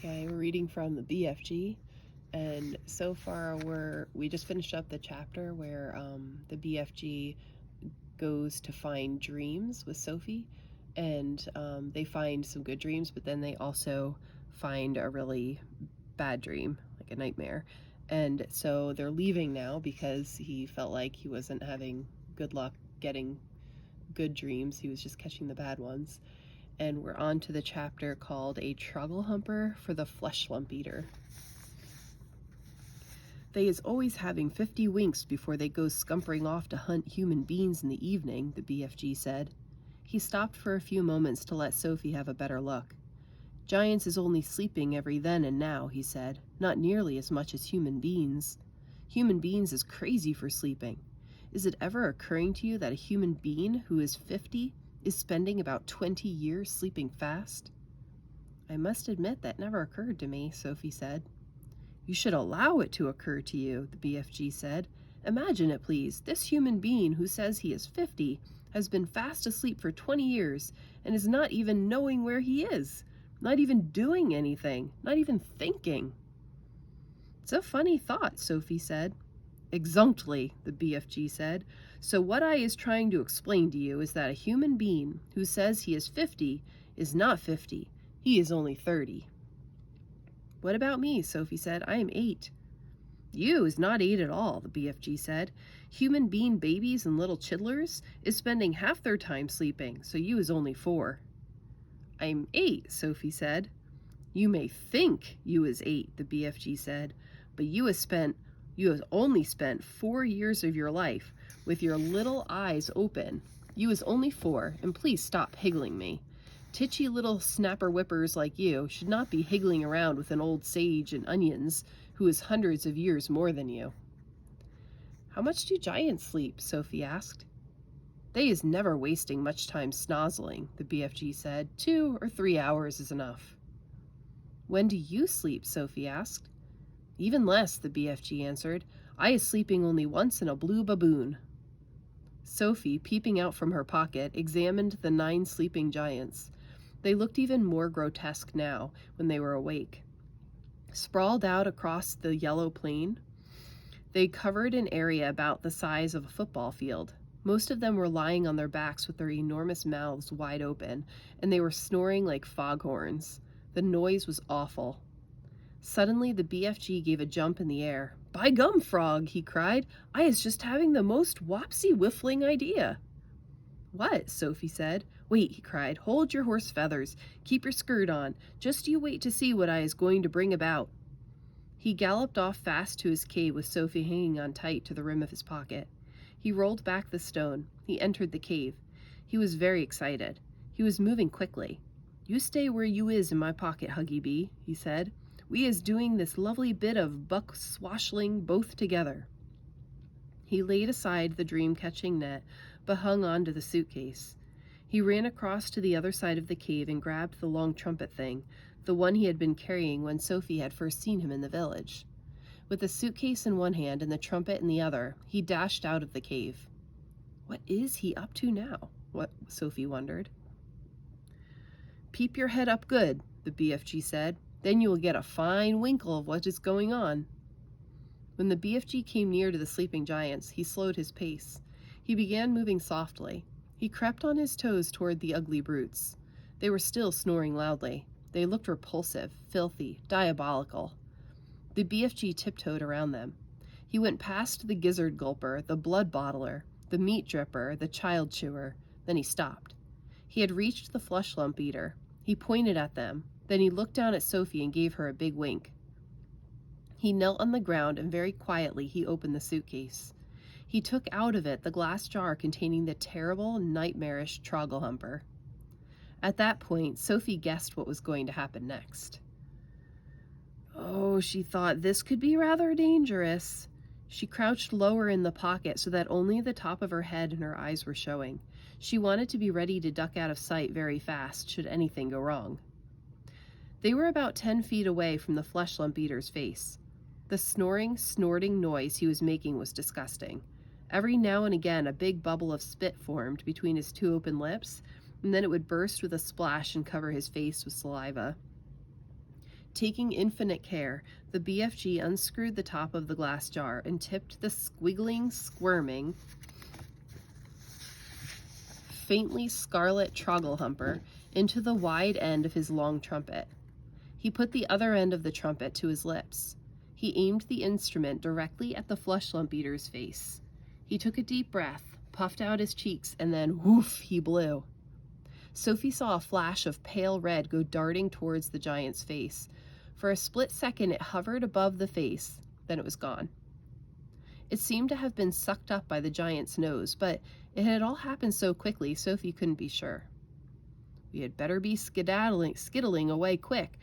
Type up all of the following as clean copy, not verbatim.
Okay, we're reading from the BFG, and so far we just finished up the chapter where the BFG goes to find dreams with Sophie, and they find some good dreams, but then they also find a really bad dream, like a nightmare. And so they're leaving now because he felt like he wasn't having good luck getting good dreams. He was just catching the bad ones. And we're on to the chapter called A Trogglehumper for the Fleshlumpeater. They is always having 50 winks before they go scumpering off to hunt human beings in the evening, the BFG said. He stopped for a few moments to let Sophie have a better look. Giants is only sleeping every then and now, he said, not nearly as much as human beings. Human beings is crazy for sleeping. Is it ever occurring to you that a human being who is 50 is spending about 20 years sleeping fast? I must admit that never occurred to me, Sophie said. You should allow it to occur to you, the BFG said. Imagine it, please. This human being who says he is 50 has been fast asleep for 20 years and is not even knowing where he is, not even doing anything, not even thinking. It's a funny thought, Sophie said. Exactly, the BFG said. So what I is trying to explain to you is that a human being who says he is 50 is not 50. He is only 30. What about me? Sophie said. I am 8. You is not 8 at all, the BFG said. Human being babies and little chidlers is spending half their time sleeping, so you is only 4. I'm 8, Sophie said. You may think you is 8, the BFG said, but you have only spent 4 years of your life with your little eyes open. You is only 4, and please stop higgling me. Titchy little snapper whippers like you should not be higgling around with an old sage and onions who is hundreds of years more than you. How much do giants sleep? Sophie asked. They is never wasting much time snozzling, the BFG said. 2 or 3 hours is enough. When do you sleep? Sophie asked. Even less, the BFG answered. I is sleeping only once in a blue baboon. Sophie, peeping out from her pocket, examined the 9 sleeping giants. They looked even more grotesque now when they were awake. Sprawled out across the yellow plain, they covered an area about the size of a football field. Most of them were lying on their backs with their enormous mouths wide open, and they were snoring like foghorns. The noise was awful. Suddenly, the BFG gave a jump in the air. By gum, frog, he cried. I is just having the most wopsy whiffling idea. What? Sophie said. Wait, he cried. Hold your horse feathers. Keep your skirt on. Just you wait to see what I is going to bring about. He galloped off fast to his cave with Sophie hanging on tight to the rim of his pocket. He rolled back the stone. He entered the cave. He was very excited. He was moving quickly. You stay where you is in my pocket, Huggy Bee, he said. We is doing this lovely bit of buck swashling both together. He laid aside the dream-catching net, but hung on to the suitcase. He ran across to the other side of the cave and grabbed the long trumpet thing, the one he had been carrying when Sophie had first seen him in the village. With the suitcase in one hand and the trumpet in the other, he dashed out of the cave. What is he up to now? What Sophie wondered. Peep your head up good, the BFG said. Then you will get a fine winkle of what is going on. When the BFG came near to the sleeping giants, he slowed his pace. He began moving softly. He crept on his toes toward the ugly brutes. They were still snoring loudly. They looked repulsive, filthy, diabolical. The BFG tiptoed around them. He went past the gizzard gulper, the blood bottler, the meat dripper, the child chewer. Then he stopped. He had reached the Fleshlumpeater. He pointed at them. Then he looked down at Sophie and gave her a big wink. He knelt on the ground and very quietly he opened the suitcase. He took out of it the glass jar containing the terrible, nightmarish Trogglehumper. At that point, Sophie guessed what was going to happen next. Oh, she thought, this could be rather dangerous. She crouched lower in the pocket so that only the top of her head and her eyes were showing. She wanted to be ready to duck out of sight very fast should anything go wrong. They were about 10 feet away from the Fleshlumpeater's face. The snoring, snorting noise he was making was disgusting. Every now and again, a big bubble of spit formed between his 2 open lips, and then it would burst with a splash and cover his face with saliva. Taking infinite care, the BFG unscrewed the top of the glass jar and tipped the squiggling, squirming, faintly scarlet Trogglehumper into the wide end of his long trumpet. He put the other end of the trumpet to his lips. He aimed the instrument directly at the Fleshlumpeater's face. He took a deep breath, puffed out his cheeks, and then, whoof, he blew. Sophie saw a flash of pale red go darting towards the giant's face. For a split second, it hovered above the face, then it was gone. It seemed to have been sucked up by the giant's nose, but it had all happened so quickly, Sophie couldn't be sure. "We had better be skittling away quick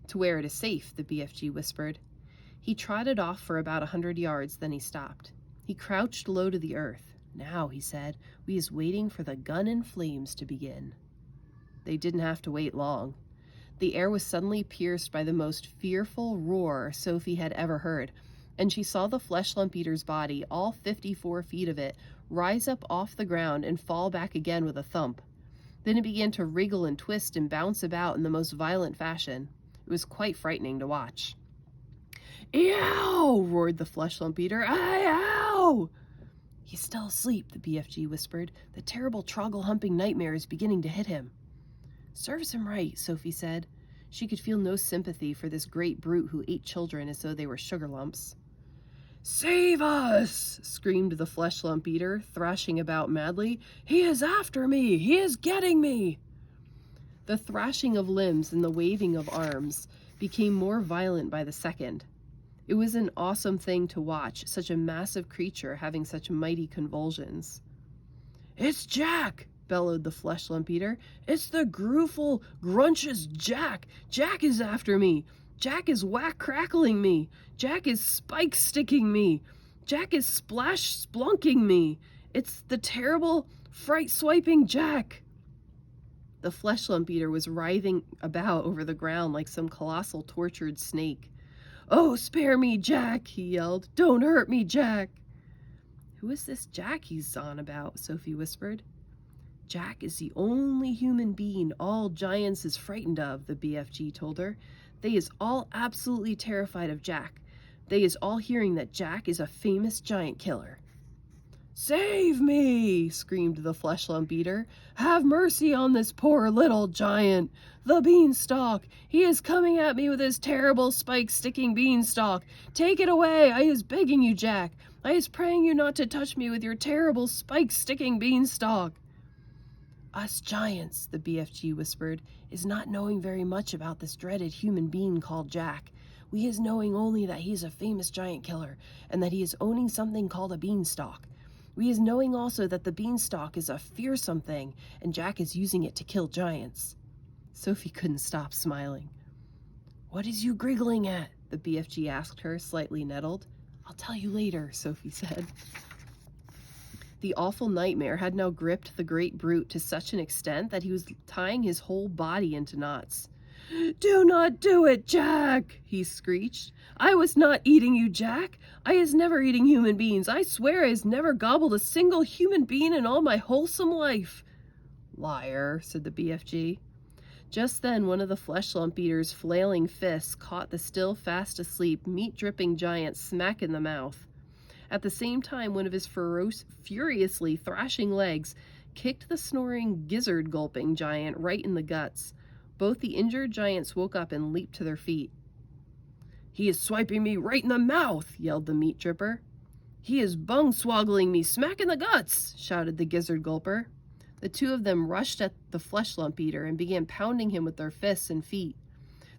to where it is safe," the BFG whispered. He trotted off for about 100 yards, then he stopped. He crouched low to the earth. "Now," he said, "we is waiting for the gun and flames to begin." They didn't have to wait long. The air was suddenly pierced by the most fearful roar Sophie had ever heard, and she saw the Fleshlumpeater's body, all 54 feet of it, rise up off the ground and fall back again with a thump. Then it began to wriggle and twist and bounce about in the most violent fashion. It was quite frightening to watch. "Eow!" roared the Fleshlumpeater. "Ow!" "He's still asleep," the BFG whispered. "The terrible troggle-humping nightmare is beginning to hit him." "Serves him right," Sophie said. She could feel no sympathy for this great brute who ate children as though they were sugar lumps. "Save us!" screamed the Fleshlumpeater, thrashing about madly. "He is after me! He is getting me!" The thrashing of limbs and the waving of arms became more violent by the second. It was an awesome thing to watch, such a massive creature having such mighty convulsions. "It's Jack!" bellowed the Fleshlumpeater. "It's the grewful, grunches Jack! Jack is after me! Jack is whack-crackling me! Jack is spike-sticking me! Jack is splash-splunking me! It's the terrible, fright-swiping Jack!" The Fleshlumpeater was writhing about over the ground like some colossal tortured snake. "Oh, spare me, Jack!" he yelled. "Don't hurt me, Jack!" "Who is this Jack he's on about?" Sophie whispered. "Jack is the only human being all giants is frightened of," the BFG told her. "They is all absolutely terrified of Jack. They is all hearing that Jack is a famous giant killer." "Save me!" screamed the Fleshlumpeater. "Have mercy on this poor little giant! The beanstalk! He is coming at me with his terrible spike-sticking beanstalk! Take it away! I is begging you, Jack! I is praying you not to touch me with your terrible spike-sticking beanstalk!" "Us giants," the BFG whispered, "is not knowing very much about this dreaded human being called Jack. We is knowing only that he is a famous giant killer, and that he is owning something called a beanstalk. We is knowing also that the beanstalk is a fearsome thing, and Jack is using it to kill giants." Sophie couldn't stop smiling. "What is you griggling at?" the BFG asked her, slightly nettled. "I'll tell you later," Sophie said. The awful nightmare had now gripped the great brute to such an extent that he was tying his whole body into knots. "Do not do it, Jack!" he screeched. "I was not eating you, Jack. I is never eating human beings. I swear I has never gobbled a single human being in all my wholesome life." "Liar," said the BFG. Just then one of the Fleshlumpeater's flailing fists caught the still fast asleep, meat-dripping giant smack in the mouth. At the same time, one of his furiously thrashing legs kicked the snoring, gizzard-gulping giant right in the guts. Both the injured giants woke up and leaped to their feet. "He is swiping me right in the mouth!" yelled the meat dripper. "He is bung-swaggling me smack in the guts!" shouted the gizzard-gulper. The two of them rushed at the Fleshlumpeater and began pounding him with their fists and feet.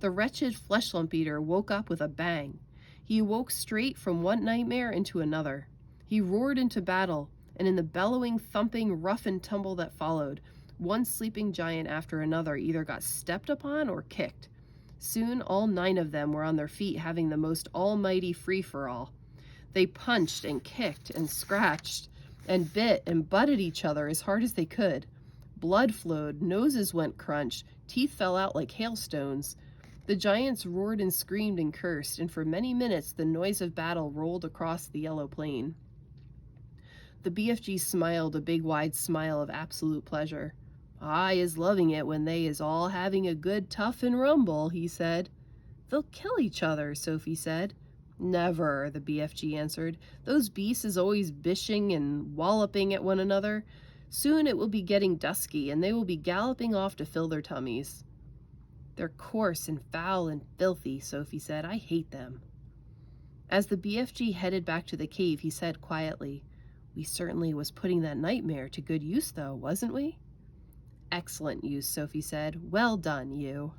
The wretched Fleshlumpeater woke up with a bang. He awoke straight from one nightmare into another. He roared into battle, and in the bellowing, thumping, rough and tumble that followed, one sleeping giant after another either got stepped upon or kicked. Soon all 9 of them were on their feet, having the most almighty free-for-all. They punched and kicked and scratched and bit and butted each other as hard as they could. Blood flowed, noses went crunch, teeth fell out like hailstones. The giants roared and screamed and cursed, and for many minutes the noise of battle rolled across the yellow plain. The BFG smiled a big wide smile of absolute pleasure. "I is loving it when they is all having a good tough and rumble," he said. They'll kill each other, Sophie said. Never, the BFG answered. Those beasts is always bishing and walloping at one another. Soon it will be getting dusky, and they will be galloping off to fill their tummies. They're coarse and foul and filthy, Sophie said. I hate them. As the BFG headed back to the cave, he said quietly, We certainly was putting that nightmare to good use, though, wasn't we? Excellent use, Sophie said. Well done, you.